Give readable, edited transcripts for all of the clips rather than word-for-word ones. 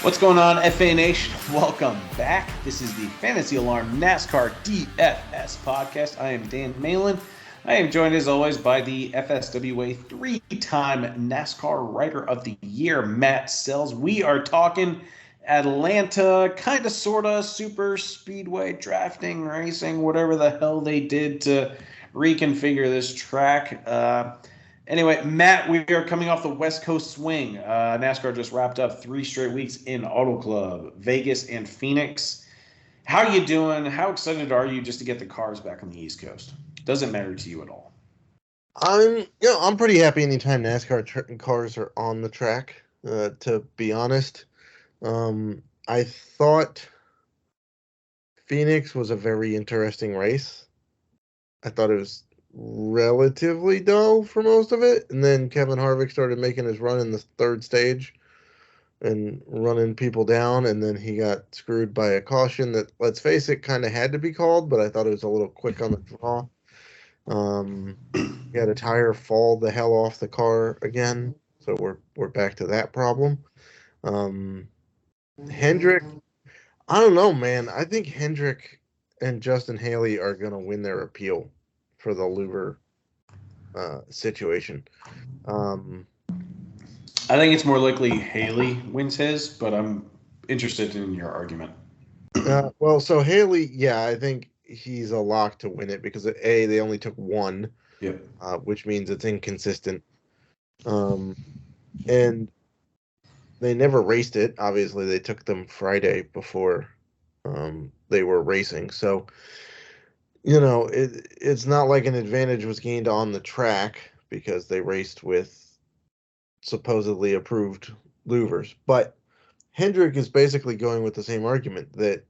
What's going on, FA Nation? Welcome back. This is the Fantasy Alarm NASCAR DFS podcast. I am Dan Malin. I am joined, as always, by the FSWA three-time NASCAR Writer of the Year, Matt Selz. We are talking Atlanta, kind of, sort of, super speedway, drafting, racing, whatever the hell they did to reconfigure this track. Anyway, Matt, we are coming off the West Coast swing. NASCAR just wrapped up 3 straight weeks in Auto Club, Vegas and Phoenix. How you doing? How excited are you just to get the cars back on the East Coast? Doesn't matter to you at all. I'm pretty happy anytime NASCAR cars are on the track. To be honest, I thought Phoenix was a very interesting race. I thought it was relatively dull for most of it, and then Kevin Harvick started making his run in the third stage and running people down, and then he got screwed by a caution that, let's face it, kind of had to be called, but I thought it was a little quick on the draw. He had a tire fall the hell off the car again, so we're back to that problem. Hendrick, I don't know, man. I think Hendrick and Justin Haley are going to win their appeal for the Luber situation. I think it's more likely Haley wins his, but I'm interested in your argument. So Haley, yeah, I think he's a lock to win it because they only took one, yep. Which means it's inconsistent. And they never raced it. Obviously, they took them Friday before they were racing. So, it's not like an advantage was gained on the track because they raced with supposedly approved louvers. But Hendrick is basically going with the same argument that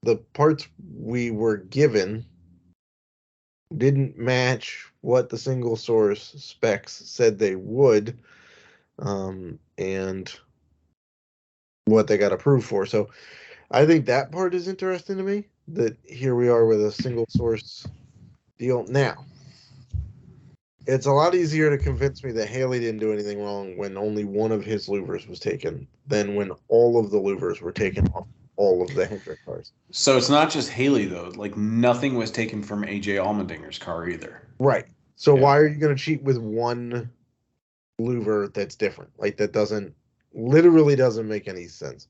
the parts we were given didn't match what the single source specs said they would, and what they got approved for. So I think that part is interesting to me, that here we are with a single source deal. Now, it's a lot easier to convince me that Haley didn't do anything wrong when only one of his louvers was taken than when all of the louvers were taken off all of the Hendrick cars. So it's not just Haley, though. Like, nothing was taken from AJ Allmendinger's car either. Right. So why are you going to cheat with one louver that's different? Like, that literally doesn't make any sense.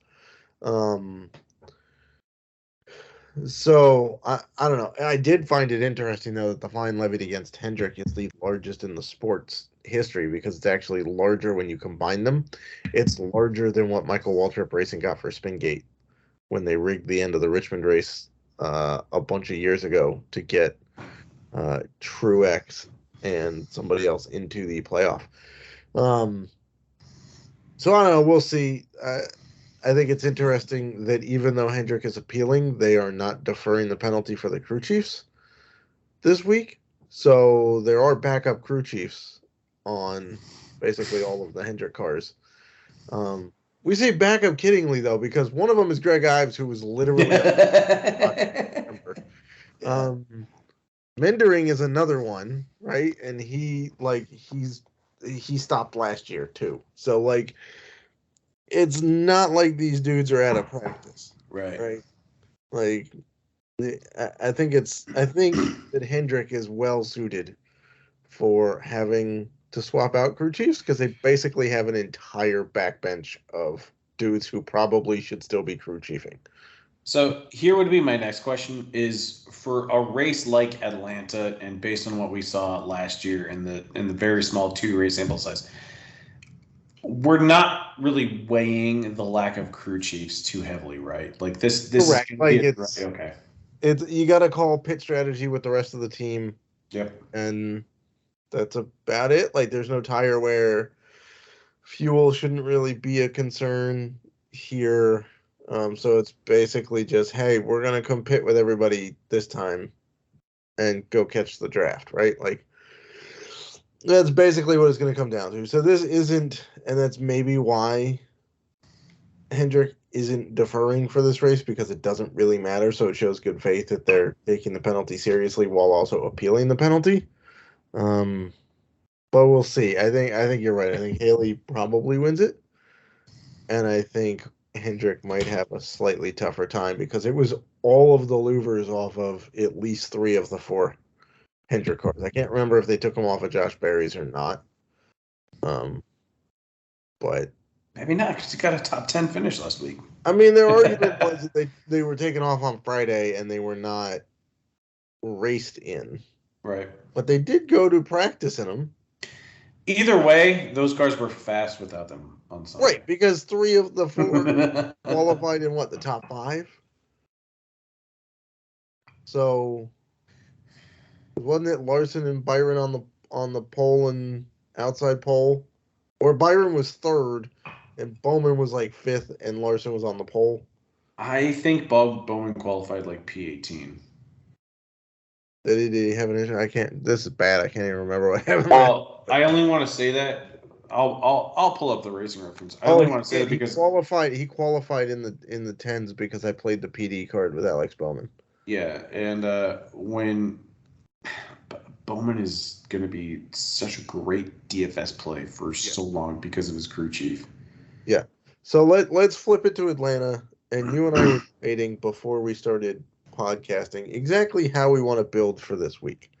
So I don't know. I did find it interesting, though, that the fine levied against Hendrick is the largest in the sport's history because it's actually larger when you combine them. It's larger than what Michael Waltrip Racing got for Spingate when they rigged the end of the Richmond race a bunch of years ago to get Truex and somebody else into the playoff. So I don't know. We'll see. I think it's interesting that even though Hendrick is appealing, they are not deferring the penalty for the crew chiefs this week. So there are backup crew chiefs on basically all of the Hendrick cars. We say backup kiddingly, though, because one of them is Greg Ives, who was literally Mendering is another one, right? And he stopped last year too. So like, it's not like these dudes are out of practice, right? Like, I think that Hendrick is well suited for having to swap out crew chiefs because they basically have an entire backbench of dudes who probably should still be crew chiefing. So here would be my next question: is for a race like Atlanta, and based on what we saw last year in the very small 2-race sample size, we're not really weighing the lack of crew chiefs too heavily, right? Like this correct. Is like it's okay. It's you got to call pit strategy with the rest of the team. Yep. And that's about it. Like, there's no tire wear. Fuel shouldn't really be a concern here. So it's basically just, hey, we're going to come pit with everybody this time and go catch the draft, right? Like, that's basically what it's going to come down to. So this isn't, and that's maybe why Hendrick isn't deferring for this race, because it doesn't really matter. So it shows good faith that they're taking the penalty seriously while also appealing the penalty. But we'll see. I think you're right. I think Haley probably wins it, and I think Hendrick might have a slightly tougher time because it was all of the louvers off of at least 3 of the 4 Hendrick cars. I can't remember if they took them off of Josh Berry's or not. But maybe not, because he got a top 10 finish last week. I mean, their argument was that they were taken off on Friday and they were not raced in. Right. But they did go to practice in them. Either way, those cars were fast without them on Sunday. Right, because 3 of the 4 qualified in the top 5? So wasn't it Larson and Byron on the pole and outside pole? Or Byron was 3rd and Bowman was like 5th and Larson was on the pole? I think Bob Bowman qualified like P18. Did he have an issue? I can't. This is bad. I can't even remember what happened. Well, I only want to say that. I'll pull up the racing reference. I only want to say that because he qualified in the 10s because I played the PD card with Alex Bowman. Yeah, and when Bowman is going to be such a great DFS play for so long because of his crew chief. Yeah. So let's flip it to Atlanta, and you and I were debating before we started podcasting exactly how we want to build for this week.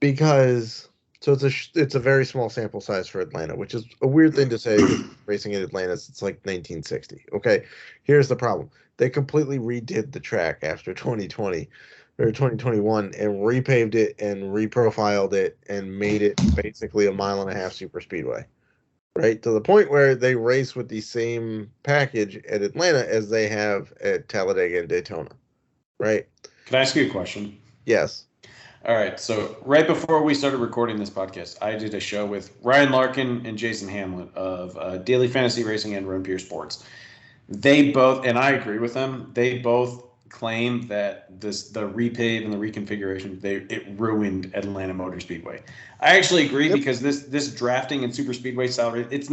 Because it's a very small sample size for Atlanta, which is a weird thing to say. Racing in Atlanta, it's like 1960. Okay, here's the problem: they completely redid the track after 2020 or 2021 and repaved it and reprofiled it and made it basically a 1.5 mile super speedway, right? To the point where they race with the same package at Atlanta as they have at Talladega and Daytona, right? Can I ask you a question? Yes. All right. So right before we started recording this podcast, I did a show with Ryan Larkin and Jason Hamlet of Daily Fantasy Racing and Run Pure Sports. They both, and I agree with them, they both claim that the repave and the reconfiguration, it ruined Atlanta Motor Speedway. I actually agree because this drafting and super speedway style, it's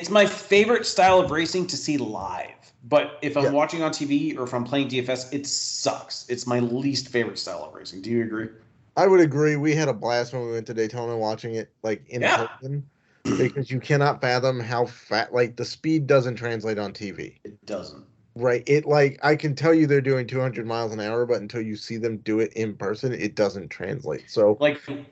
my favorite style of racing to see live. But if I'm watching on TV or if I'm playing DFS, it sucks. It's my least favorite style of racing. Do you agree? I would agree. We had a blast when we went to Daytona watching it in person because you cannot fathom how the speed doesn't translate on TV. It doesn't. Right. I can tell you they're doing 200 miles an hour, but until you see them do it in person, it doesn't translate. So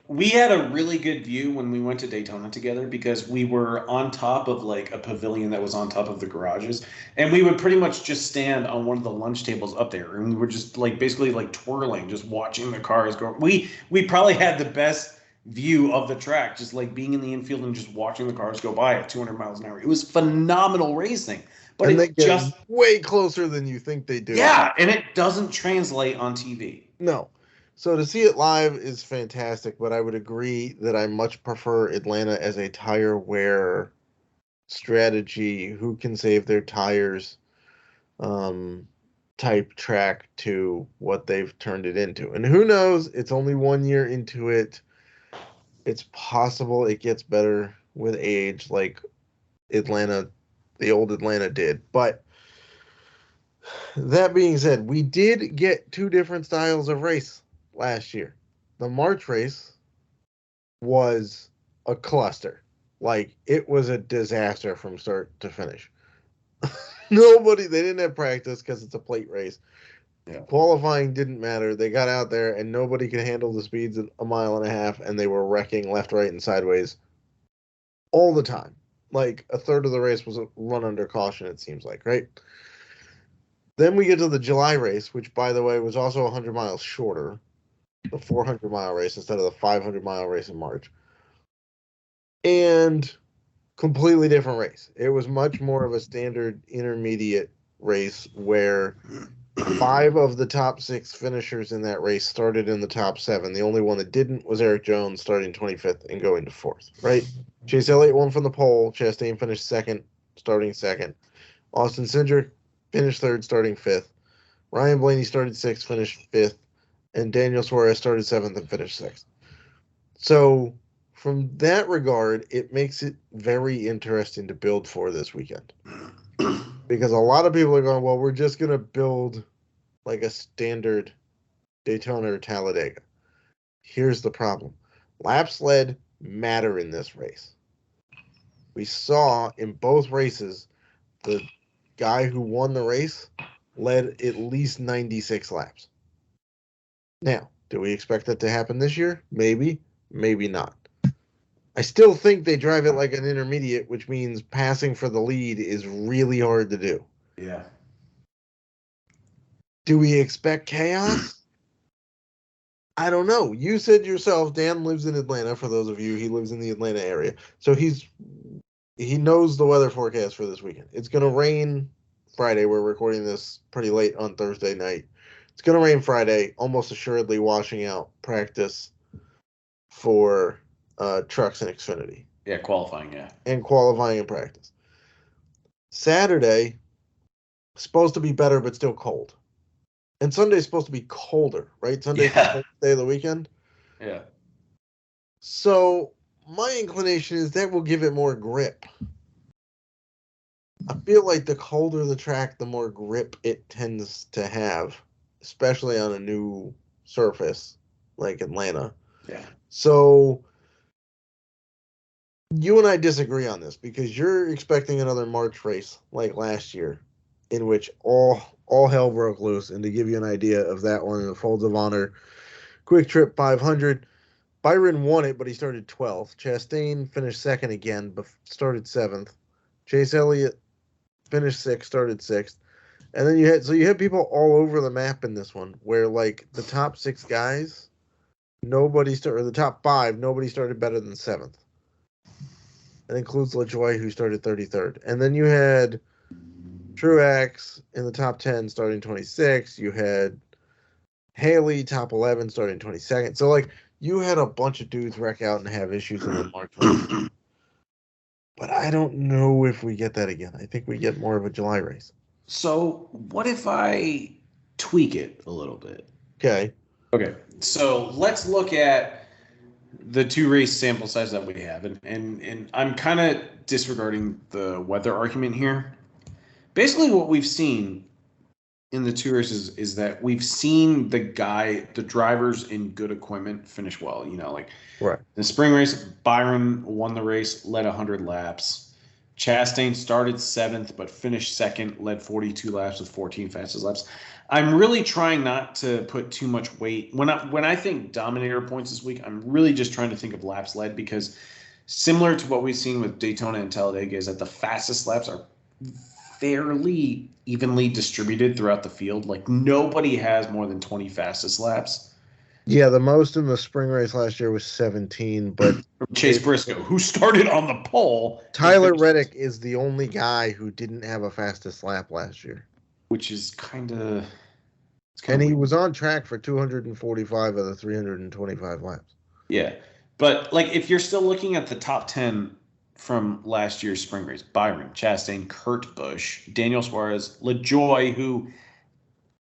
we had a really good view when we went to Daytona together because we were on top of a pavilion that was on top of the garages, and we would pretty much just stand on one of the lunch tables up there, and we were just basically twirling, just watching the cars go. We probably had the best view of the track, just being in the infield and just watching the cars go by at 200 miles an hour. It was phenomenal racing. But and they get way closer than you think they do. Yeah, and it doesn't translate on TV. No. So to see it live is fantastic, but I would agree that I much prefer Atlanta as a tire wear strategy, who can save their tires type track to what they've turned it into. And who knows, it's only 1 year into it. It's possible it gets better with age like the old Atlanta did. But that being said, we did get 2 different styles of race last year. The March race was a cluster. It was a disaster from start to finish. They didn't have practice because it's a plate race. Yeah. Qualifying didn't matter. They got out there and nobody could handle the speeds at 1.5 miles, and they were wrecking left, right, and sideways all the time. A third of the race was a run under caution, it seems like, right? Then we get to the July race, which, by the way, was also 100 miles shorter, the 400-mile race instead of the 500-mile race in March. And completely different race. It was much more of a standard intermediate race where 5 of the top 6 finishers in that race started in the top 7. The only one that didn't was Eric Jones, starting 25th and going to 4th, right? Chase Elliott won from the pole. Chastain finished 2nd, starting 2nd. Austin Cindric finished 3rd, starting 5th. Ryan Blaney started 6th, finished 5th. And Daniel Suarez started 7th and finished 6th. So from that regard, it makes it very interesting to build for this weekend. Because a lot of people are going, well, we're just going to build a standard Daytona or Talladega. Here's the problem. Laps led matter in this race. We saw in both races the guy who won the race led at least 96 laps. Now, do we expect that to happen this year? Maybe, maybe not. I still think they drive it like an intermediate, which means passing for the lead is really hard to do. Yeah. Do we expect chaos? I don't know. You said yourself, Dan lives in Atlanta. For those of you, he lives in the Atlanta area. So he knows the weather forecast for this weekend. It's going to rain Friday. We're recording this pretty late on Thursday night. It's going to rain Friday, almost assuredly washing out practice for trucks and Xfinity. Yeah, qualifying, yeah. And qualifying and practice. Saturday, supposed to be better, but still cold. And Sunday's supposed to be colder, right? Sunday's the coldest day of the weekend. Yeah. So my inclination is that will give it more grip. I feel like the colder the track, the more grip it tends to have, especially on a new surface like Atlanta. Yeah. So you and I disagree on this because you're expecting another March race like last year in which all hell broke loose. And to give you an idea of that one, in the Folds of Honor Quick Trip 500, Byron won it, but he started 12th. Chastain finished second again, but started 7th. Chase Elliott finished 6th, started 6th. And then you had people all over the map in this one where like the top 6 guys, the top 5, nobody started better than 7th. That includes LaJoie, who started 33rd. And then you had Truex in the top 10 starting 26. You had Haley top 11 starting 22nd. So like you had a bunch of dudes wreck out and have issues in the March race. But I don't know if we get that again. I think we get more of a July race. So what if I tweak it a little bit? Okay. So let's look at the 2 race sample size that we have. And I'm kind of disregarding the weather argument here. Basically what we've seen in the 2 races is that we've seen the drivers in good equipment finish well. Right. The spring race, Byron won the race, led 100 laps. Chastain started 7th, but finished 2nd, led 42 laps with 14 fastest laps. I'm really trying not to put too much weight. When I think dominator points this week, I'm really just trying to think of laps led because similar to what we've seen with Daytona and Talladega is that the fastest laps are fairly evenly distributed throughout the field. Like nobody has more than 20 fastest laps. Yeah, the most in the spring race last year was 17, but Chase Briscoe, who started on the pole. Tyler Reddick is the only guy who didn't have a fastest lap last year. Which is kind of... And he was on track for 245 of the 325 laps. Yeah, but like if you're still looking at the top 10 from last year's spring race, Byron, Chastain, Kurt Busch, Daniel Suarez, LaJoie,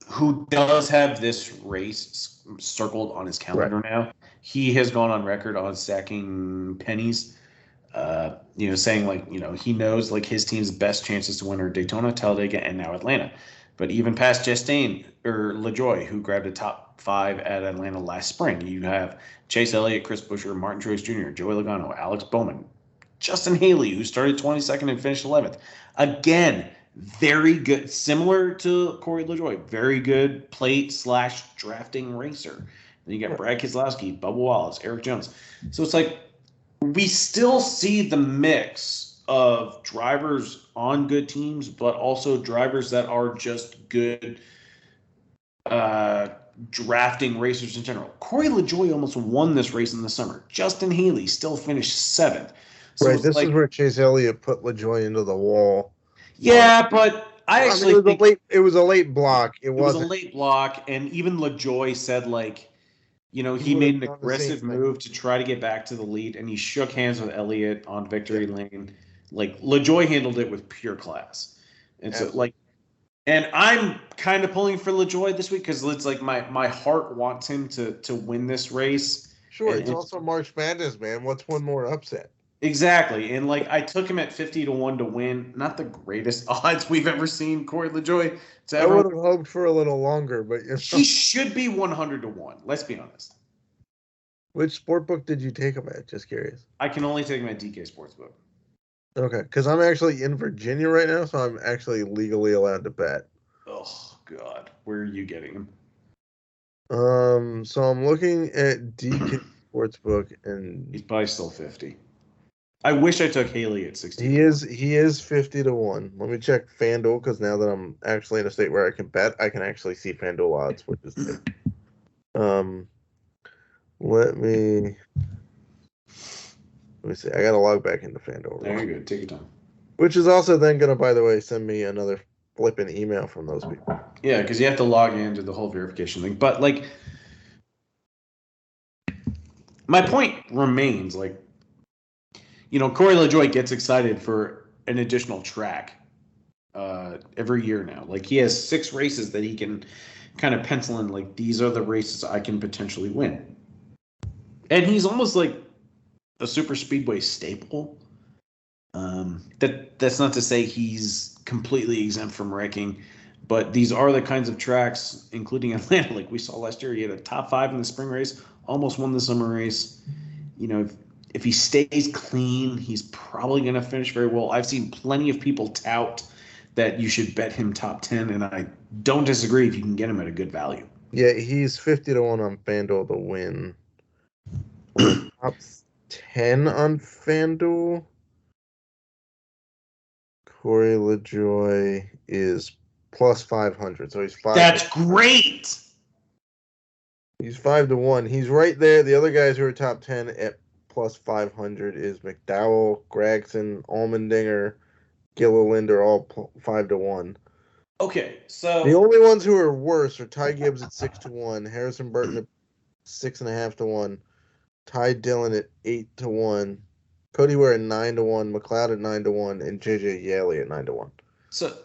who does have this race circled on his calendar now. He has gone on record on stacking pennies, saying like, he knows like his team's best chances to win are Daytona, Talladega, and now Atlanta. But even past Chastain or LaJoie, who grabbed a top 5 at Atlanta last spring, you have Chase Elliott, Chris Buescher, Martin Truex Jr., Joey Logano, Alex Bowman, Justin Haley, who started 22nd and finished 11th. Again, very good, similar to Corey LaJoie, very good plate/drafting racer. Then you got Brad Keselowski, Bubba Wallace, Eric Jones. So it's like we still see the mix of drivers on good teams, but also drivers that are just good drafting racers in general. Corey LaJoie almost won this race in the summer. Justin Haley still finished 7th. So right, this is where Chase Elliott put LaJoie into the wall. Yeah, but I actually think it was a late block. It was a late block, and even LaJoie said like, he made an aggressive move to try to get back to the lead, and he shook hands with Elliott on victory lane. Like LaJoie handled it with pure class, and so like, and I'm kind of pulling for LaJoie this week because it's like my heart wants him to win this race. Sure, it's also March Madness, man. What's one more upset? Exactly, and like I took him at 50-1 to win. Not the greatest odds we've ever seen, Corey LaJoie. I would have hoped for a little longer, but he should be 100-1. Let's be honest. Which sportbook did you take him at? Just curious. I can only take him at DK Sportsbook. Okay, because I'm actually in Virginia right now, so I'm actually legally allowed to bet. Oh God, where are you getting him? So I'm looking at DK Sportsbook, He's and probably still 50. I wish I took Haley at 60 he to 1. is 50 to 1. Let me check FanDuel because now that I'm actually in a state where I can bet, I can actually see FanDuel odds, which is nice. Um, let me see. I gotta log back into FanDuel, There you go. Take your time. which is also then gonna, by the way, send me another flipping email from those people. Yeah, because you have to log into the whole verification thing. But like, my point remains, like, Corey LaJoie gets excited for an additional track every year now. Like, he has 6 races that he can kind of pencil in. Like, these are the races I can potentially win. And he's almost like a super speedway staple. That's not to say he's completely exempt from ranking, but these are the kinds of tracks, including Atlanta, like we saw last year. He had a top 5 in the spring race, almost won the summer race. If he stays clean, he's probably going to finish very well. I've seen plenty of people tout that you should bet him top 10, and I don't disagree if you can get him at a good value. Yeah, he's 50 to 1 on FanDuel to win. Top 10 on FanDuel. Corey LaJoie is plus 500, so he's 5. That's great. He's 5 to 1. He's right there. The other guys who are top 10 at plus 500 is McDowell, Gregson, Allmendinger, Gilliland are all 5 to 1. Okay, The so only ones who are worse are Ty Gibbs at 6 to 1, Harrison Burton at 6.5 to 1, Ty Dillon at 8 to 1, Cody Ware at 9 to 1, McLeod at 9 to 1, and JJ Yaley at 9 to 1. So,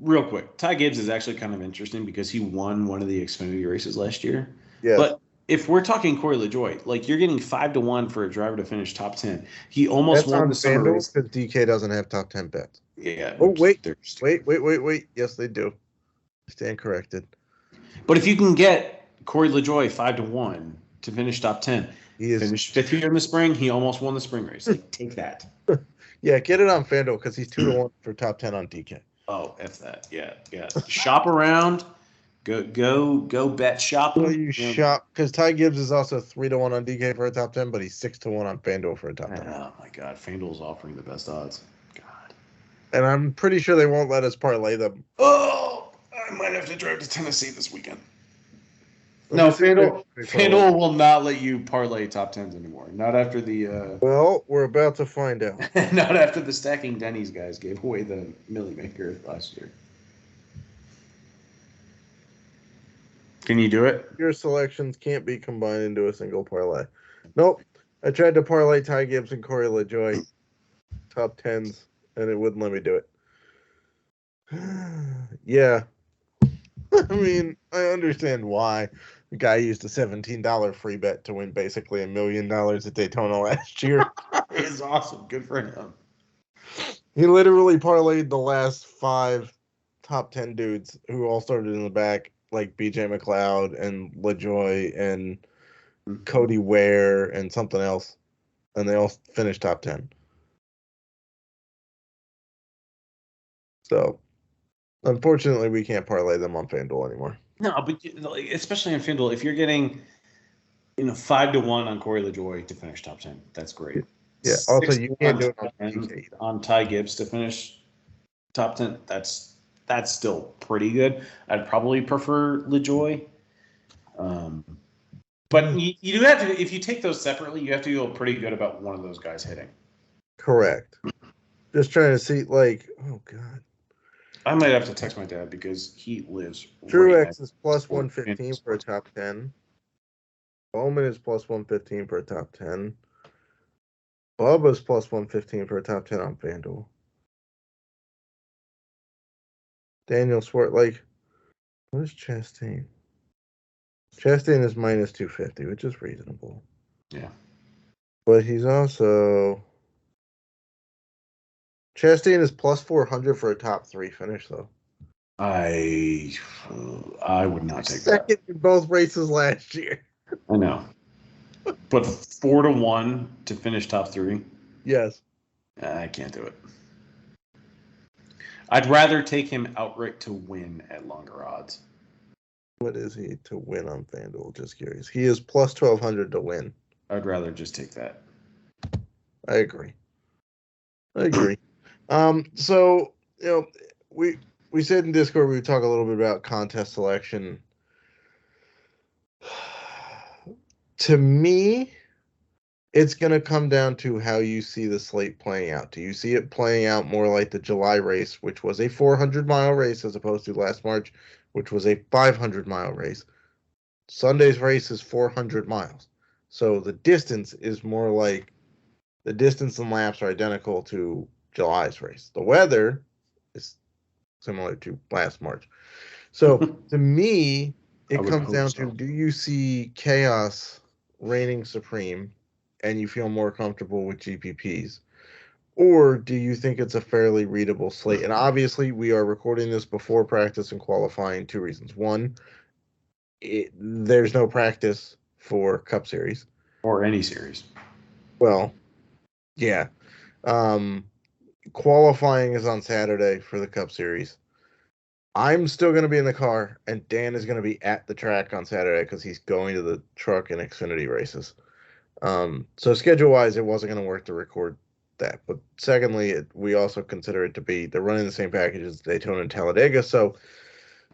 real quick, Ty Gibbs is actually kind of interesting because he won one of the Xfinity races last year. Yes. But if we're talking Corey LaJoie, like, you're getting 5 to 1 for a driver to finish top 10. He almost That's won on the summer FanDuel race. because DK doesn't have top 10 bets. Yeah. Oh, wait. Yes, they do. Stand corrected. But if you can get Corey LaJoie 5 to 1 to finish top 10, He is finished 5th here in the spring, he almost won the spring race. Like, take that. Yeah, get it on FanDuel because he's 2 to 1 for top 10 on DK. Oh, F that. Yeah. Shop around. Go bet shop. Well, you shop because Ty Gibbs is also 3 to 1 on DK for a top 10, but he's 6 to 1 on FanDuel for a top 10. Oh my God, FanDuel's offering the best odds. God. And I'm pretty sure they won't let us parlay them. Oh, I might have to drive to Tennessee this weekend. No, FanDuel will not let you parlay top 10s anymore. Not after the. Well, we're about to find out. Not after the Stacking Denny's guys gave away the Millie Maker last year. Can you do it? Your selections can't be combined into a single parlay. Nope. I tried to parlay Ty Gibbs and Corey LaJoie top 10s, and it wouldn't let me do it. Yeah. I mean, I understand why. The guy used a $17 free bet to win basically $1 million at Daytona last year. It's awesome. Good for him. He literally parlayed the last 5 top 10 dudes who all started in the back, like BJ McLeod and LaJoie and Cody Ware and something else, and they all finished top 10. So, unfortunately, we can't parlay them on FanDuel anymore. No, but especially on FanDuel, if you're getting 5 to 1 on Corey LaJoie to finish top 10, that's great. Yeah. Also, you can't do it on Ty Gibbs to finish top 10. That's still pretty good. I'd probably prefer LaJoie. But you do have to, if you take those separately, you have to feel pretty good about one of those guys hitting. Correct. Just trying to see, oh God. I might have to text my dad because he lives. Truex is plus 115 for a top 10. Bowman is plus 115 for a top 10. Bubba's plus 115 for a top 10 on FanDuel. Daniel Swart, what is Chastain? Chastain is minus 250, which is reasonable. Yeah. But he's also... Chastain is plus 400 for a top 3 finish, though. I would not take that. Second in both races last year. I know. But 4 to 1 to finish top 3? Yes. I can't do it. I'd rather take him outright to win at longer odds. What is he to win on FanDuel? Just curious. He is plus 1,200 to win. I'd rather just take that. I agree. So, we said in Discord we would talk a little bit about contest selection. To me, it's going to come down to how you see the slate playing out. Do you see it playing out more like the July race, which was a 400-mile race, as opposed to last March, which was a 500-mile race? Sunday's race is 400 miles. So the distance is more like the distance and laps are identical to July's race. The weather is similar to last March. So to me, it comes down to, do you see chaos reigning supreme and you feel more comfortable with GPPs? Or do you think it's a fairly readable slate? And obviously, we are recording this before practice and qualifying. Two reasons. One, there's no practice for Cup Series. Or any series. Well, yeah. Qualifying is on Saturday for the Cup Series. I'm still going to be in the car, and Dan is going to be at the track on Saturday because he's going to the truck and Xfinity races. So schedule-wise, it wasn't going to work to record that. But secondly, we also consider it to be, they're running the same package as Daytona and Talladega. So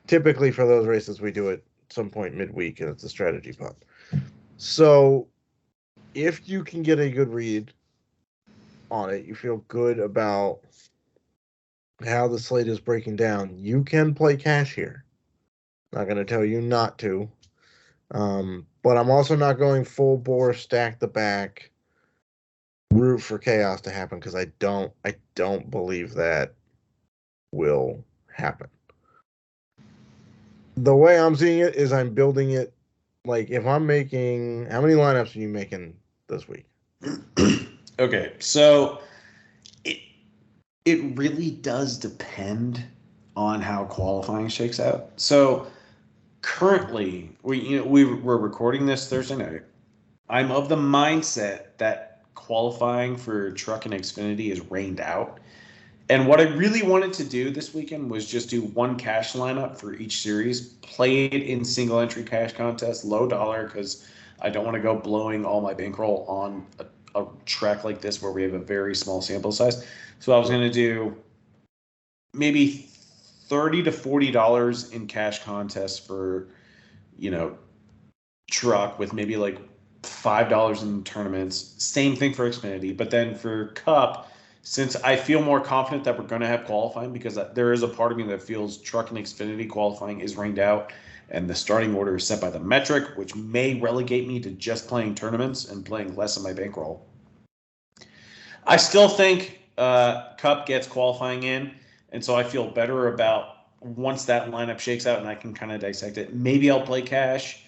typically for those races, we do it some point midweek, and it's a strategy pod. So if you can get a good read on it, you feel good about how the slate is breaking down, you can play cash here. Not going to tell you not to. But I'm also not going full bore, stack the back, root for chaos to happen, because I don't believe that will happen. The way I'm seeing it is I'm building it like, if I'm making, how many lineups are you making this week? Okay, so it really does depend on how qualifying shakes out. So currently, we're recording this Thursday night. I'm of the mindset that qualifying for Truck and Xfinity is rained out. And what I really wanted to do this weekend was just do one cash lineup for each series, play it in single entry cash contest, low dollar, because I don't want to go blowing all my bankroll on a track like this where we have a very small sample size. So I was going to do maybe $30 to $40 in cash contests for, truck, with maybe like $5 in tournaments. Same thing for Xfinity. But then for Cup, since I feel more confident that we're going to have qualifying, because there is a part of me that feels Truck and Xfinity qualifying is rained out, and the starting order is set by the metric, which may relegate me to just playing tournaments and playing less of my bankroll. I still think Cup gets qualifying in, and so I feel better about once that lineup shakes out and I can kind of dissect it. Maybe I'll play cash,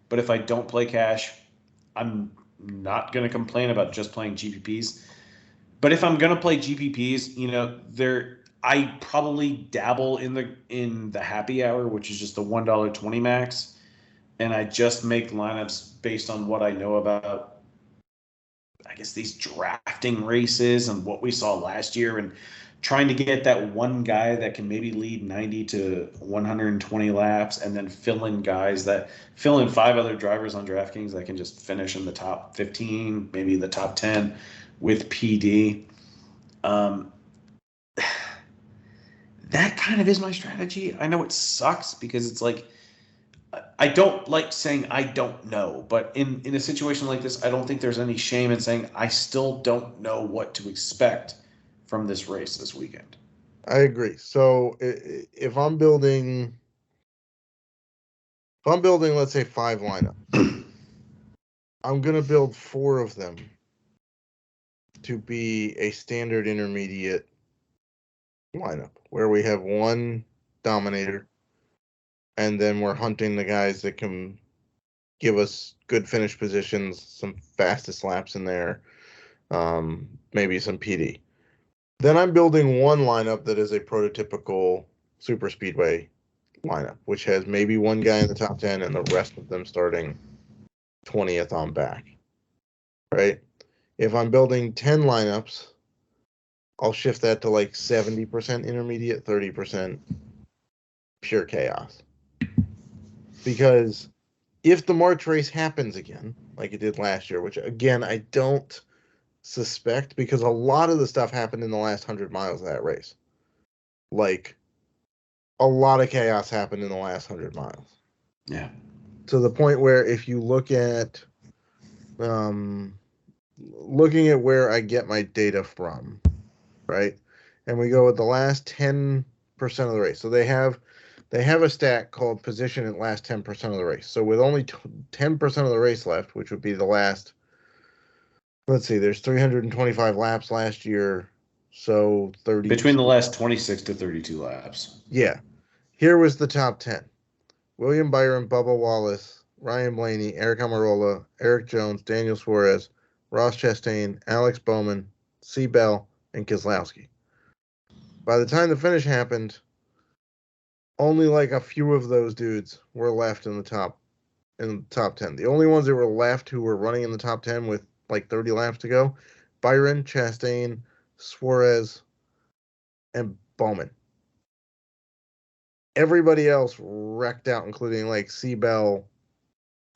but if I don't play cash, I'm not going to complain about just playing GPPs. But if I'm going to play GPPs, I probably dabble in the happy hour, which is just the $1.20 max, and I just make lineups based on what I know about, I guess, these drafting races and what we saw last year, and trying to get that one guy that can maybe lead 90 to 120 laps, and then fill in 5 other drivers on DraftKings that can just finish in the top 15, maybe the top 10 with PD. That kind of is my strategy. I know it sucks because it's like, I don't like saying I don't know, but in a situation like this, I don't think there's any shame in saying I still don't know what to expect from this race this weekend. I agree. So if I'm building, let's say 5 lineups, I'm going to build 4 of them to be a standard intermediate lineup where we have one dominator, and then we're hunting the guys that can give us good finish positions, some fastest laps in there, maybe some PD. Then I'm building one lineup that is a prototypical super speedway lineup, which has maybe one guy in the top 10 and the rest of them starting 20th on back, right? If I'm building 10 lineups, I'll shift that to like 70% intermediate, 30% pure chaos. Because if the March race happens again, like it did last year, which again, I don't suspect because a lot of the stuff happened in the last 100 miles of that race. Like, a lot of chaos happened in the last 100 miles. Yeah. To the point where if you look at, looking at where I get my data from, right? And we go with the last 10% of the race. So they have a stat called position at last 10% of the race. So with only 10% of the race left, which would be the last, let's see, there's 325 laps last year. So 30. Between the last 26 to 32 laps. Yeah. Here was the top 10. William Byron, Bubba Wallace, Ryan Blaney, Eric Almirola, Eric Jones, Daniel Suarez, Ross Chastain, Alex Bowman, Seabell, and Keselowski. By the time the finish happened, only like a few of those dudes were left in the top 10. The only ones that were left who were running in the top 10 with like 30 laps to go, Byron, Chastain, Suarez, and Bowman. Everybody else wrecked out, including like Seabell,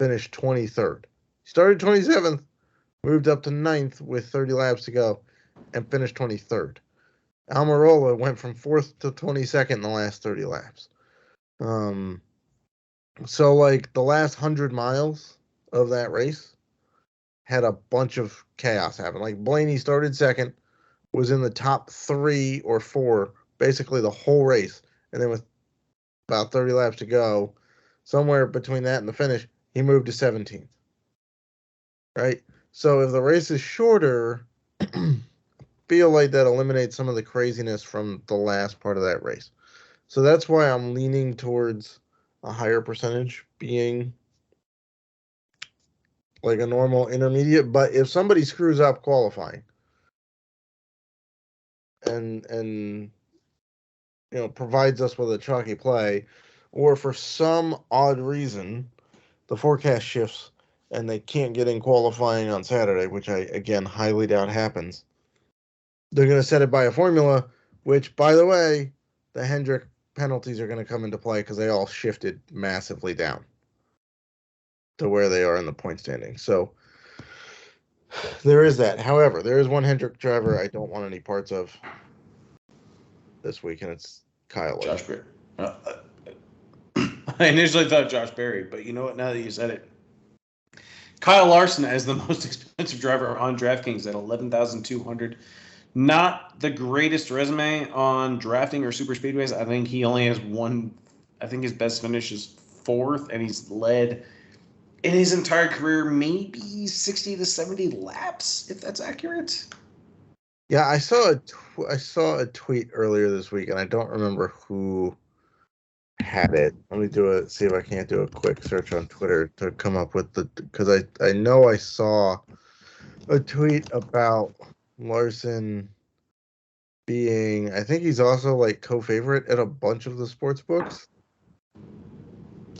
finished 23rd. He started 27th, moved up to 9th with 30 laps to go, and finished 23rd. Almirola went from 4th to 22nd in the last 30 laps. So like the last 100 miles of that race had a bunch of chaos happen. Like Blaney started second, was in the top 3 or 4 basically the whole race, and then with about 30 laps to go, somewhere between that and the finish, he moved to 17th. Right? So if the race is shorter, feel like that eliminates some of the craziness from the last part of that race. So that's why I'm leaning towards a higher percentage being like a normal intermediate. But if somebody screws up qualifying and provides us with a chalky play, or for some odd reason the forecast shifts and they can't get in qualifying on Saturday, which I again highly doubt happens, they're going to set it by a formula, which, by the way, the Hendrick penalties are going to come into play because they all shifted massively down to where they are in the point standing. So there is that. However, there is one Hendrick driver I don't want any parts of this week, and it's Kyle Larson. Josh Berry. I initially thought Josh Berry, but you know what? Now that you said it, Kyle Larson as the most expensive driver on DraftKings at $11,200. Not the greatest resume on drafting or super speedways. I think he only has one. I think his best finish is 4th, and he's led in his entire career maybe 60 to 70 laps, if that's accurate. Yeah, I saw a tweet earlier this week, and I don't remember who had it. Let me see if I can't do a quick search on Twitter to come up with because I know I saw a tweet about Larson being, I think he's also like co-favorite at a bunch of the sports books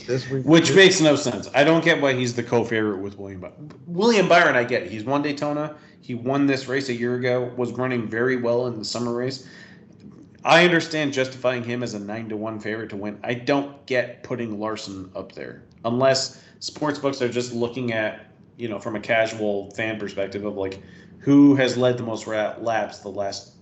this week. Which makes no sense. I don't get why he's the co-favorite with William Byron. William Byron, I get it. He's won Daytona. He won this race a year ago, was running very well in the summer race. I understand justifying him as a 9-1 favorite to win. I don't get putting Larson up there unless sportsbooks are just looking at, from a casual fan perspective of like who has led the most laps the last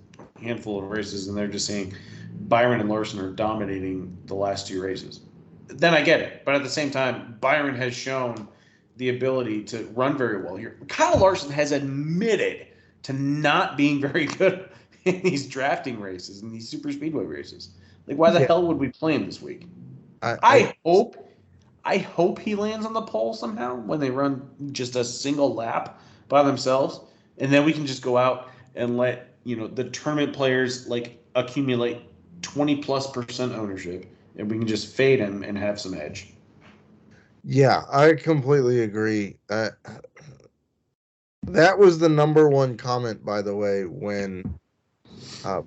handful of races, and they're just saying Byron and Larson are dominating the last 2 races. Then I get it. But at the same time, Byron has shown the ability to run very well here. Kyle Larson has admitted to not being very good in these drafting races, in these super speedway races. Like, why the hell would we play him this week? I hope he lands on the pole somehow when they run just a single lap by themselves, and then we can just go out and let the tournament players like accumulate 20+% ownership, and we can just fade him and have some edge. Yeah, I completely agree. That was the number one comment, by the way, when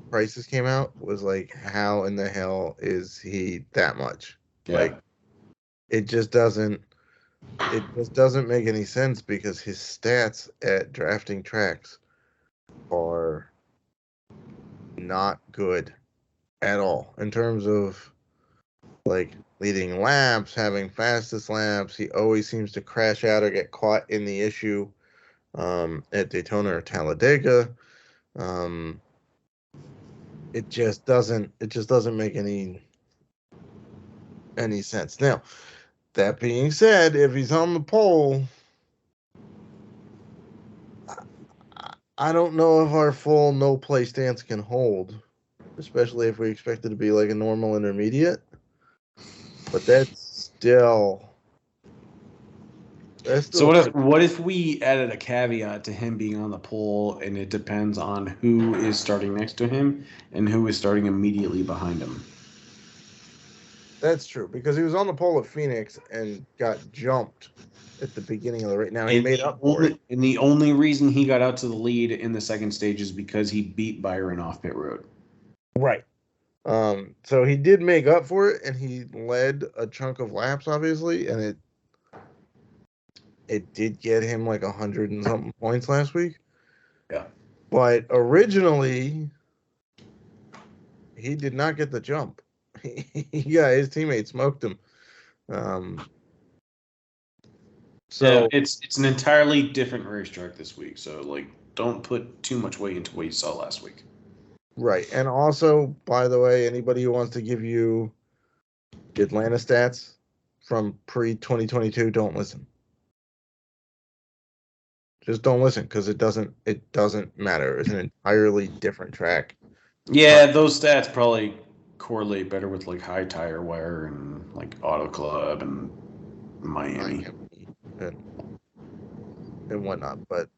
prices came out, was like, how in the hell is he that much? Yeah. Like, it just doesn't make any sense because his stats at drafting tracks are not good at all in terms of like leading laps, having fastest laps. He always seems to crash out or get caught in the issue at Daytona or Talladega. It just doesn't make any sense. Now, that being said, if he's on the pole, I don't know if our full no play stance can hold, especially if we expect it to be like a normal intermediate. But that's still. So what if we added a caveat to him being on the pole, and it depends on who is starting next to him and who is starting immediately behind him? That's true, because he was on the pole at Phoenix and got jumped at the beginning of the race. Now he made up for it. And the only reason he got out to the lead in the second stage is because he beat Byron off pit road. Right. So he did make up for it, and he led a chunk of laps, obviously, and it did get him like 100 and something points last week. Yeah. But originally, he did not get the jump. Yeah, his teammate smoked him. So it's an entirely different racetrack this week. So like, don't put too much weight into what you saw last week. Right, and also, by the way, anybody who wants to give you Atlanta stats from pre-2022, don't listen. Just don't listen, because it doesn't matter. It's an entirely different track. Yeah, those stats probably correlate better with like high tire wear and like Auto Club and Miami and whatnot. But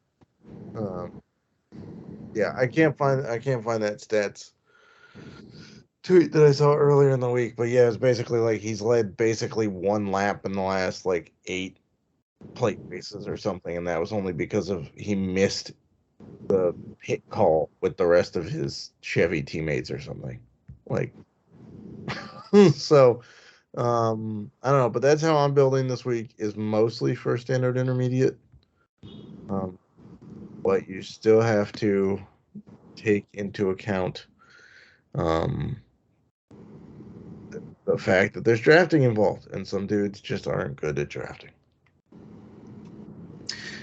yeah, I can't find that stats tweet that I saw earlier in the week. But yeah, it's basically like he's led basically one lap in the last like 8 plate races or something, and that was only because he missed the pit call with the rest of his Chevy teammates or something. Like, so I don't know, but that's how I'm building this week, is mostly for standard intermediate. But you still have to take into account the fact that there's drafting involved, and some dudes just aren't good at drafting.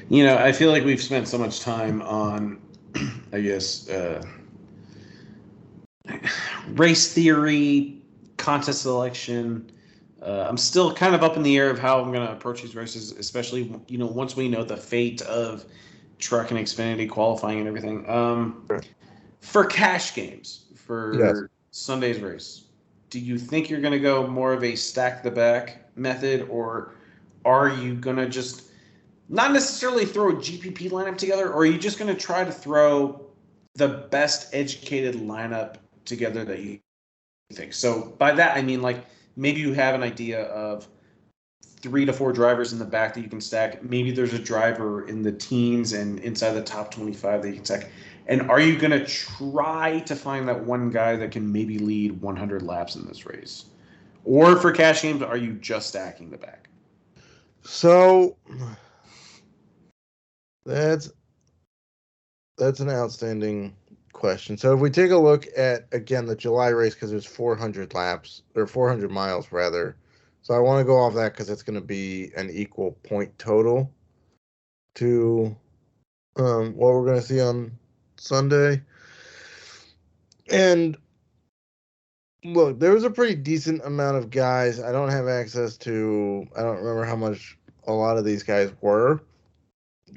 You know, I feel like we've spent so much time on, I guess, race theory, contest selection. I'm still kind of up in the air of how I'm going to approach these races, especially, you know, once we know the fate of Truck and Xfinity qualifying and everything. For cash games, for Sunday's race, do you think you're going to go more of a stack the back method, or are you going to just not necessarily throw a GPP lineup together, or are you just going to try to throw the best educated lineup together that you think? So by that, I mean, like, maybe you have an idea of 3 to 4 drivers in the back that you can stack. Maybe there's a driver in the teens and inside the top 25 that you can stack. And are you going to try to find that one guy that can maybe lead 100 laps in this race? Or for cash games, are you just stacking the back? So that's an outstanding question. So if we take a look at, again, the July race, because there's 400 laps, or 400 miles rather. So I want to go off that because it's going to be an equal point total to what we're going to see on Sunday. And look, there was a pretty decent amount of guys. I don't have access to, I don't remember how much a lot of these guys were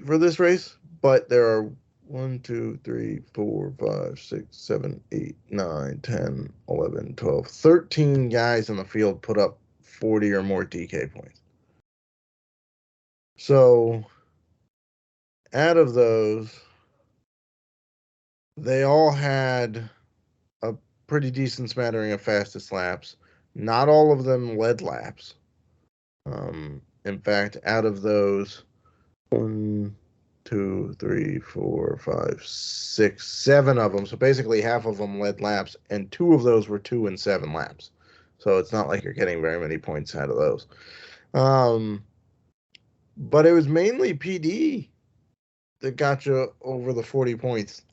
for this race, but there are 1, 2, 3, 4, 5, 6, 7, 8, 9, 10, 11, 12, 13 guys in the field put up 40 or more DK points. So out of those, they all had a pretty decent smattering of fastest laps. Not all of them led laps. In fact, out of those, 1, 2, 3, 4, 5, 6, 7 of them. So basically half of them led laps, and 2 of those were 2 and 7 laps. So it's not like you're getting very many points out of those. But it was mainly PD that got you over the 40 points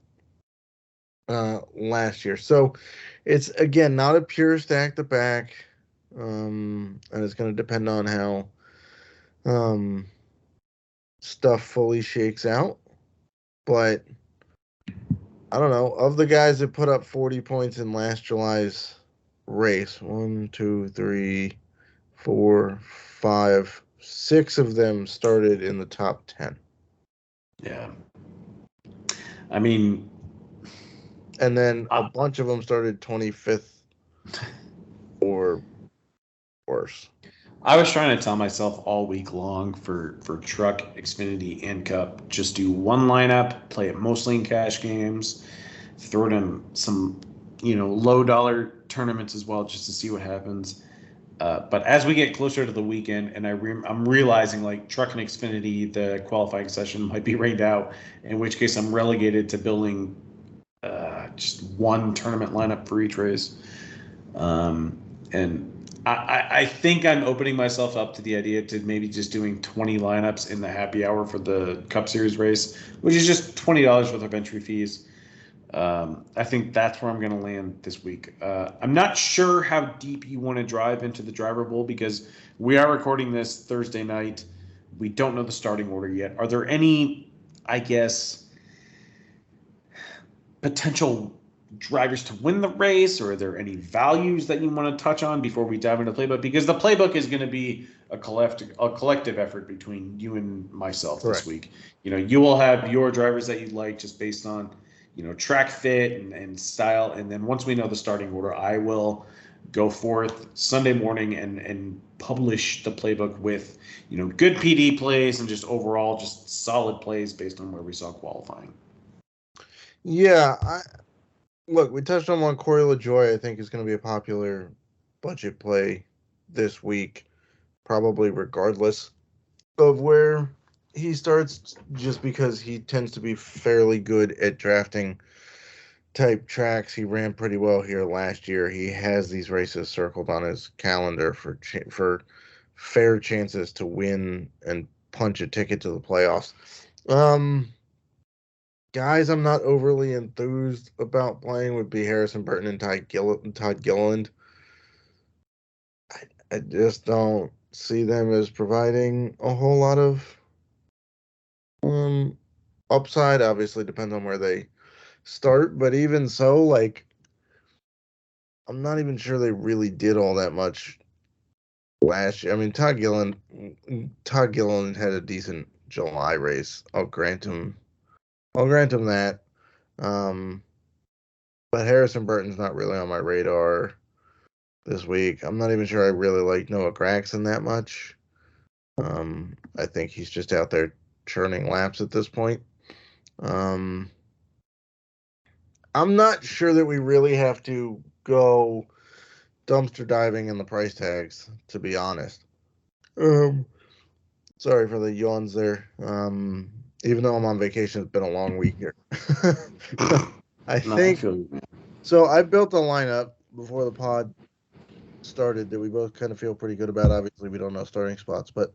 last year. So it's, again, not a pure stack to back, and it's going to depend on how stuff fully shakes out. But I don't know. Of the guys that put up 40 points in last July's race, 1, 2, 3, 4, 5, 6 of them started in the top 10. Yeah. I mean, and then a bunch of them started 25th or worse. I was trying to tell myself all week long for Truck, Xfinity, and Cup, just do one lineup, play it mostly in cash games, throw it in some, low dollar tournaments as well, just to see what happens. But as we get closer to the weekend, and I'm realizing like Truck and Xfinity, the qualifying session might be rained out, in which case I'm relegated to building just one tournament lineup for each race. And I think I'm opening myself up to the idea to maybe just doing 20 lineups in the happy hour for the Cup Series race, which is just $20 worth of entry fees. I think that's where I'm going to land this week. I'm not sure how deep you want to drive into the driver bowl because we are recording this Thursday night. We don't know the starting order yet. Are there any, I guess, potential drivers to win the race, or are there any values that you want to touch on before we dive into the playbook? Because the playbook is going to be a collective effort between you and myself this week. You will have your drivers that you like just based on track fit and style, and then once we know the starting order, I will go forth Sunday morning and publish the playbook with good PD plays and just overall just solid plays based on where we saw qualifying. Yeah, look, we touched on one. Corey LaJoie, I think, is going to be a popular budget play this week, probably regardless of where he starts, just because he tends to be fairly good at drafting type tracks. He ran pretty well here last year. He has these races circled on his calendar for fair chances to win and punch a ticket to the playoffs. Guys I'm not overly enthused about playing would be Harrison Burton and Todd Gilliland. I just don't see them as providing a whole lot of upside. Obviously depends on where they start, but even so, like, I'm not even sure they really did all that much last year. I mean, Todd Gilliland had a decent July race. I'll grant him that. But Harrison Burton's not really on my radar this week. I'm not even sure I really like Noah Gragson that much. I think he's just out there churning laps at this point. I'm not sure that we really have to go dumpster diving in the price tags, to be honest. Sorry for the yawns there. Even though I'm on vacation, it's been a long week here. I built a lineup before the pod started that we both kind of feel pretty good about. Obviously, we don't know starting spots, but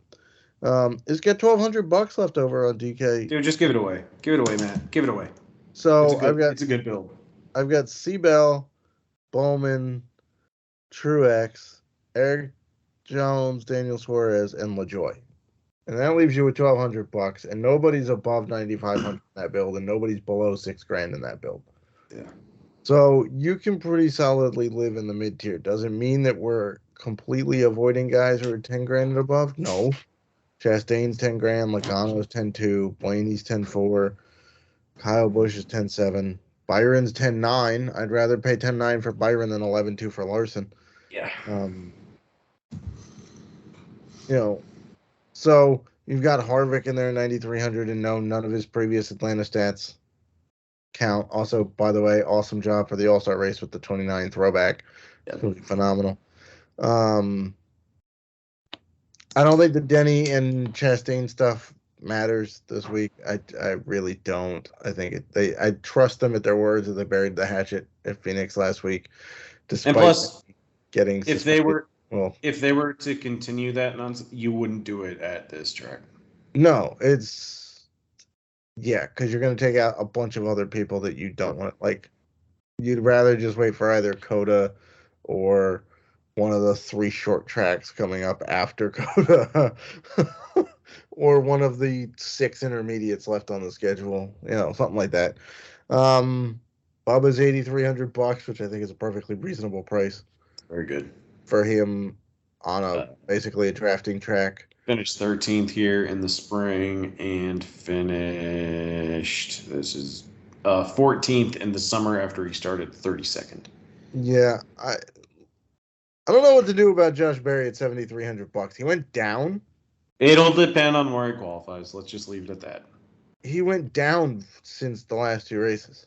it's got $1,200 left over on DK. Dude, just give it away. Give it away, man. Give it away. So it's a good build. I've got Seabell, Bowman, Truex, Eric Jones, Daniel Suarez, and LaJoie. And that leaves you with $1,200, and nobody's above 9,500 in that build, and nobody's below $6,000 in that build. Yeah. So you can pretty solidly live in the mid tier. Does it mean that we're completely avoiding guys who are $10,000 and above? No. Chastain's $10,000, Logano's 10.2, Blaney's 10.4, Kyle Busch is 10.7, Byron's 10.9. I'd rather pay 10.9 for Byron than 11.2 for Larson. Yeah. So you've got Harvick in there, 9,300, and no, none of his previous Atlanta stats count. Also, by the way, awesome job for the All-Star race with the 29 throwback. Yep. It's really phenomenal. I don't think the Denny and Chastain stuff matters this week. I really don't. I think I trust them at their words that they buried the hatchet at Phoenix last week, despite getting suspended. If they were to continue that nonsense, you wouldn't do it at this track. No, because you're going to take out a bunch of other people that you don't want. Like, You'd rather just wait for either Coda or one of the 3 short tracks coming up after Coda, or one of the 6 intermediates left on the schedule, something like that. Bubba's $8,300, which I think is a perfectly reasonable price. Very good For him on basically a drafting track. Finished 13th here in the spring and finished 14th in the summer after he started 32nd. Yeah, I don't know what to do about Josh Berry at $7,300. He went down. It'll depend on where he qualifies. Let's just leave it at that. He went down since the last 2 races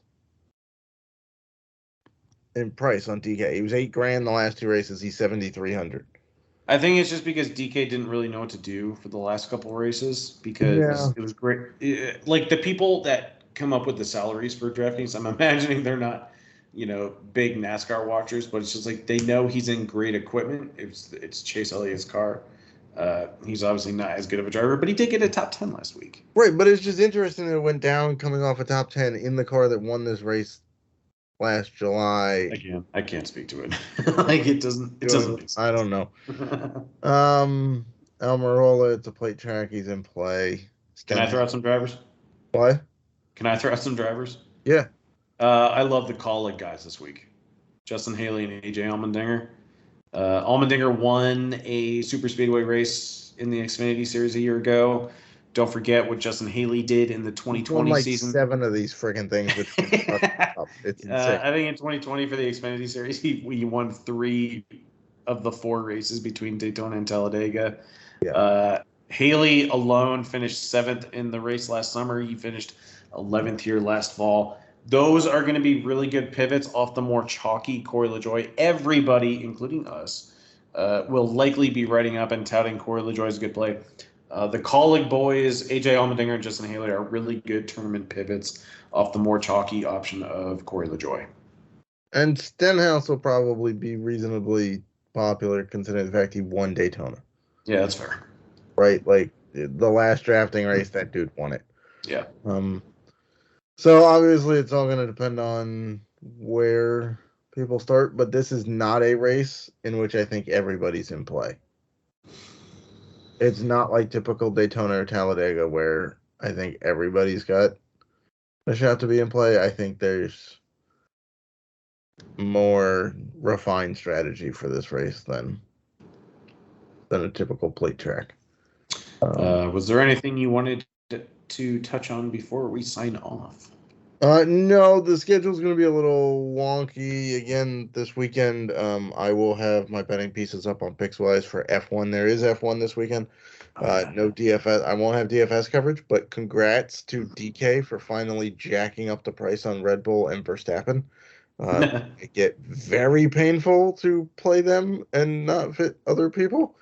in price on DK. He was $8,000 the last 2 races. He's $7,300. I think it's just because DK didn't really know what to do for the last couple of races because it was great. Like the people that come up with the salaries for DraftKings, I'm imagining they're not, big NASCAR watchers, but it's just like they know he's in great equipment. It's Chase Elliott's car. He's obviously not as good of a driver, but he did get a top 10 last week. Right, but it's just interesting that it went down coming off a top 10 in the car that won this race last July. I can't speak to it. Like it doesn't make sense. I don't know. Almirola, it's a plate track. He's in play. Can I throw out some drivers? What? Can I throw out some drivers? Yeah. I love the Kaulig guys this week. Justin Haley and AJ Allmendinger. Allmendinger won a super speedway race in the Xfinity Series a year ago. Don't forget what Justin Haley did in the 2020 season. 7 of these friggin' things. It's insane. I think in 2020 for the Xfinity Series, he won 3 of the 4 races between Daytona and Talladega. Yeah. Haley alone finished 7th in the race last summer. He finished 11th here last fall. Those are going to be really good pivots off the more chalky Corey LaJoie. Everybody, including us, will likely be writing up and touting Corey LaJoie as a good play. The Kaulig boys, AJ Allmendinger and Justin Haley, are really good tournament pivots off the more chalky option of Corey LaJoie. And Stenhouse will probably be reasonably popular considering the fact he won Daytona. Yeah, that's fair. Right? Like the last drafting race, that dude won it. Yeah. So obviously it's all going to depend on where people start, but this is not a race in which I think everybody's in play. It's not like typical Daytona or Talladega where I think everybody's got a shot to be in play. I think there's more refined strategy for this race than a typical plate track. Was there anything you wanted to touch on before we sign off? No, the schedule's going to be a little wonky again this weekend. I will have my betting pieces up on Pixwise for F1. There is F1 this weekend. No DFS. I won't have DFS coverage, but congrats to DK for finally jacking up the price on Red Bull and Verstappen. It get very painful to play them and not fit other people.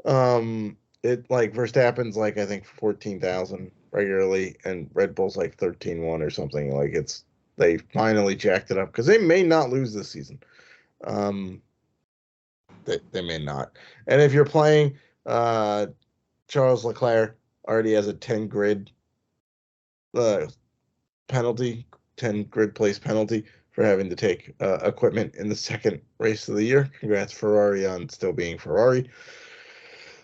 It like Verstappen's like I think 14,000 regularly, and Red Bull's like 13,1 or something. Like they finally jacked it up because they may not lose this season. They may not. And if you're playing, Charles Leclerc already has a 10 grid penalty, 10 grid place penalty for having to take equipment in the second race of the year. Congrats Ferrari on still being Ferrari.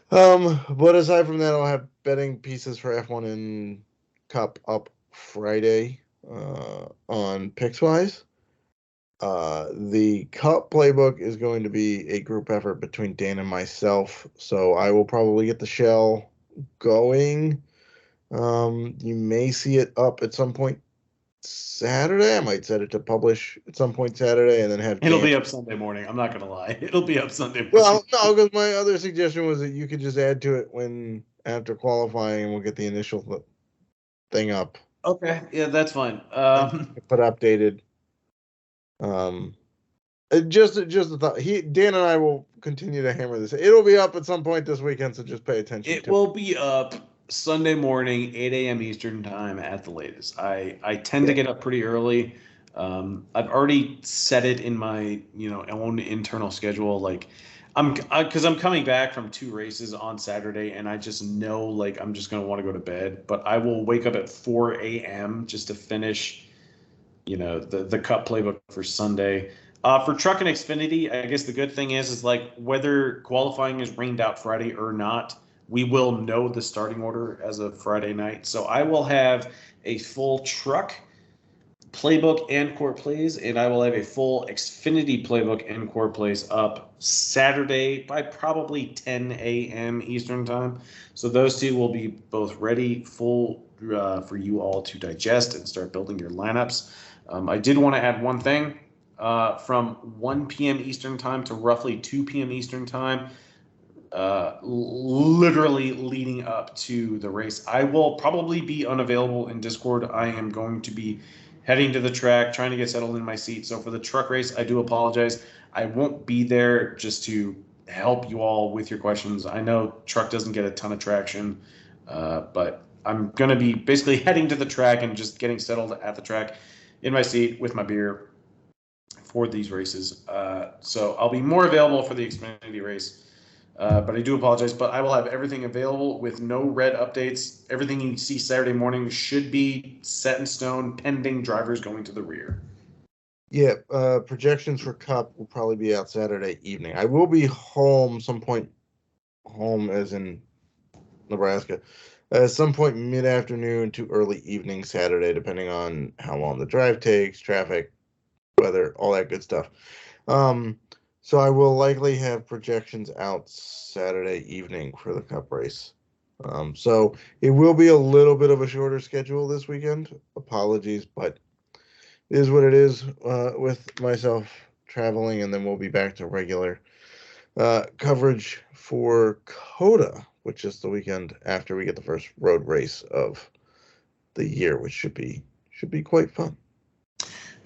But aside from that, I'll have betting pieces for F1 and Cup up Friday on Pixwise. The Cup playbook is going to be a group effort between Dan and myself, so I will probably get the shell going. You may see it up at some point Saturday. I might set it to publish at some point Saturday and then have It'll be up Sunday morning. I'm not going to lie. It'll be up Sunday morning. Well, no, because my other suggestion was that you could just add to it after qualifying and we'll get the initial thing up. Okay. Yeah, that's fine. But updated. Just a thought. Dan and I will continue to hammer this. It'll be up at some point this weekend, so just pay attention. It will be up Sunday morning, 8 a.m. Eastern time at the latest. I tend to get up pretty early. I've already set it in my own internal schedule. Like because I'm coming back from 2 races on Saturday, and I just know I'm just gonna want to go to bed. But I will wake up at 4 a.m. just to finish the Cup playbook for Sunday. For Truck and Xfinity, I guess the good thing is like whether qualifying is rained out Friday or not, we will know the starting order as of Friday night. So I will have a full Truck playbook and court plays, and I will have a full Xfinity playbook and court plays up Saturday by probably 10 a.m. Eastern time. So those two will be both ready, full for you all to digest and start building your lineups. I did want to add one thing. From 1 p.m. Eastern time to roughly 2 p.m. Eastern time, literally leading up to the race, I will probably be unavailable in Discord. I am going to be heading to the track, trying to get settled in my seat. So for the truck race, I do apologize. I won't be there just to help you all with your questions. I know truck doesn't get a ton of traction, but I'm going to be basically heading to the track and just getting settled at the track in my seat with my beer for these races. So I'll be more available for the Xfinity race. But I do apologize. But I will have everything available with no red updates. Everything you see Saturday morning should be set in stone, pending drivers going to the rear. Yeah, projections for Cup will probably be out Saturday evening. I will be home as in Nebraska, at some point mid-afternoon to early evening Saturday, depending on how long the drive takes, traffic, weather, all that good stuff. So I will likely have projections out Saturday evening for the Cup race. So it will be a little bit of a shorter schedule this weekend. Apologies, but it is what it is with myself traveling, and then we'll be back to regular coverage for COTA, which is the weekend after we get the first road race of the year, which should be quite fun.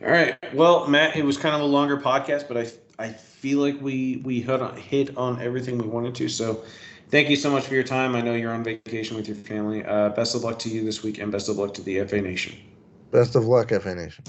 All right. Well, Matt, it was kind of a longer podcast, but I feel like we hit on everything we wanted to. So thank you so much for your time. I know you're on vacation with your family. Best of luck to you this week, and best of luck to the FA Nation. Best of luck, FA Nation.